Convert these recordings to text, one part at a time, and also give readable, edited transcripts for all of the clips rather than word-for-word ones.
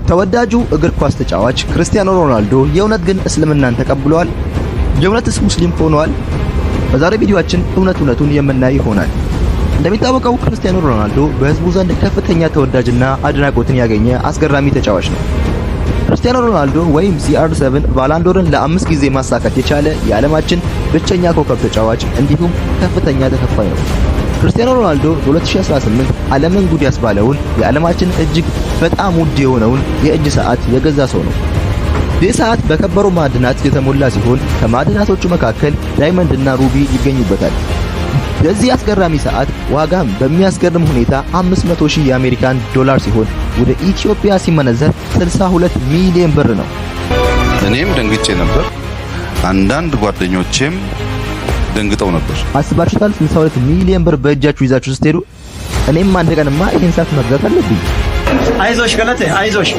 ተወዳጁ እግር ኳስ ተጫዋች ክርስቲያኖ ሮናልዶ የእውነት ግን እስልምናን ተቀብሏል? የእውነትስ ሙስሊም ሆኗል? በዛሬው ቪዲዮአችን እውነቱን የምናይ ይሆናል። እንደሚታወቀው ክርስቲያኖ ሮናልዶ በህዝቡ ዘንድ ከፍተኛ ተወዳጅና አድናቆትን ያገኘ አስገራሚ ተጫዋች ነው። ክርስቲያኖ ሮናልዶ ወይም CR7 ባላንዶርን ለ5 ጊዜ ማሳካት የቻለ የዓለማችን ብቸኛ ኮከብ ተጫዋች እንዲሁም ከፍተኛ ተከፋይ ነው። ክርስቲያኖ ሮናልዶ በ2018 ዓለምን ጉድ ያስባለውን የዓለማችን እጅግ በጣም ውድ የሆነውን የእጅ ሰዓት የገዛ ሰው ነው። ይህ ሰዓት በከበሩ ማዕድናት የተሞላ ሲሆን ከማዕድናቶቹ መካከል ዳይመንድ እና ሩቢ ይገኙበታል። የዚህ አስገራሚ ሰዓት ዋጋም በሚያስገርም ሁኔታ 500,000 የአሜሪካን ዶላር ሲሆን ወደ ኢትዮጵያ ሲመነዘር 62 ሚሊዮን ብር ነው። እኔም ደንግጬ ነበር፣ አንዳንድ ጓደኞቼም ደንግጠው ነበር። አስባችሁታል? 62 ሚሊዮን ብር በእጃችሁ ይዛችሁ ስትሄዱ እኔም አንድ ቀንማ ይሄን ሰዓት መግዛት አለብኝ። አይዞሽ ገለቴ፣ አይዞሽ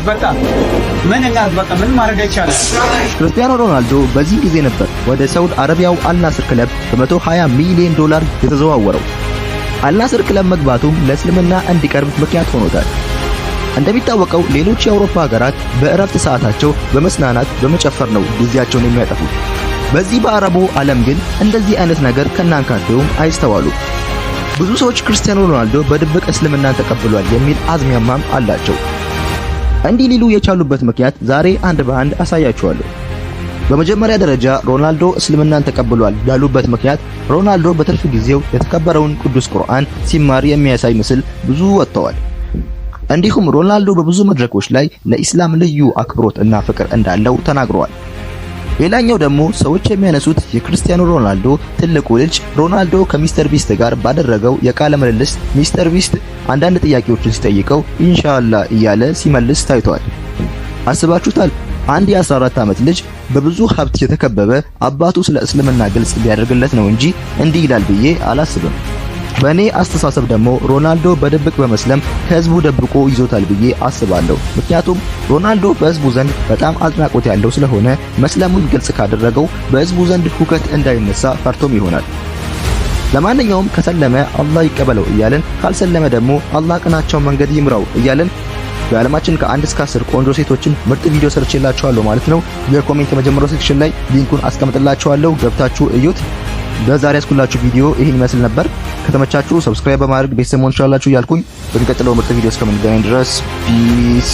በቃ ምን ማድረግ አይቻልም። ክርስቲያኖ ሮናልዶ በዚህ ጊዜ ነበር ወደ ሳውዲ አረቢያው አልናስር ክለብ በ120 ሚሊዮን ዶላር የተዘዋወረው። አልናስር ክለብ መግባቱም ለእስልምና እንዲቀርብ ምክንያት ሆኖታል። እንደሚታወቀው ሌሎች የአውሮፓ ሀገራት በእረፍት ሰዓታቸው በመስናናት በመጨፈር ነው ጊዜያቸውን የሚያጠፉት። በዚህ በአረቡ ዓለም ግን እንደዚህ አይነት ነገር ከናንካቴውም አይስተዋሉም። ብዙ ሰዎች ክርስቲያኖ ሮናልዶ በድብቅ እስልምናን ተቀብሏል የሚል አዝማሚያም አላቸው። እንዲህ ሊሉ የቻሉበት ምክንያት ዛሬ አንድ በአንድ አሳያችኋለሁ። በመጀመሪያ ደረጃ ሮናልዶ እስልምናን ተቀብሏል ያሉበት ምክንያት ሮናልዶ በትርፍ ጊዜው የተከበረውን ቅዱስ ቁርአን ሲማር የሚያሳይ ምስል ብዙ ወጥተዋል። እንዲሁም ሮናልዶ በብዙ መድረኮች ላይ ለኢስላም ልዩ አክብሮት እና ፍቅር እንዳለው ተናግሯል። ሌላኛው ደግሞ ሰዎች የሚያነሱት የክርስቲያኖ ሮናልዶ ትልቁ ልጅ ሮናልዶ ከሚስተር ቢስት ጋር ባደረገው የቃለ ምልልስ ሚስተር ቢስት አንዳንድ ጥያቄዎችን ሲጠይቀው ኢንሻአላህ እያለ ሲመልስ ታይቷል። አስባችሁታል? አንድ የ14 ዓመት ልጅ በብዙ ሀብት የተከበበ አባቱ ስለ እስልምና ግልጽ ቢያደርግለት ነው እንጂ እንዲህ ይላል ብዬ አላስብም። በእኔ አስተሳሰብ ደግሞ ሮናልዶ በድብቅ በመስለም ከህዝቡ ደብቆ ይዞታል ብዬ አስባለሁ። ምክንያቱም ሮናልዶ በህዝቡ ዘንድ በጣም አድናቆት ያለው ስለሆነ መስለሙን ግልጽ ካደረገው በህዝቡ ዘንድ ሁከት እንዳይነሳ ፈርቶም ይሆናል። ለማንኛውም ከሰለመ አላህ ይቀበለው እያለን ካልሰለመ ደግሞ አላህ ቅናቸው መንገድ ይምራው እያለን በዓለማችን ከ1 እስከ 10 ቆንጆ ሴቶችን ምርጥ ቪዲዮ ሰርችላችኋለሁ ማለት ነው። የኮሜንት መጀመሪያው ሴክሽን ላይ ሊንኩን አስቀምጥላችኋለሁ፣ ገብታችሁ እዩት። በዛሬ ያስኩላችሁ ቪዲዮ ይሄን ይመስል ነበር። ከተመቻችሁ ሰብስክራይብ በማድረግ ቤተሰብ መሆን ትችላላችሁ እያልኩኝ በሚቀጥለው ምርጥ ቪዲዮ እስከምንገናኝ ድረስ ፒስ።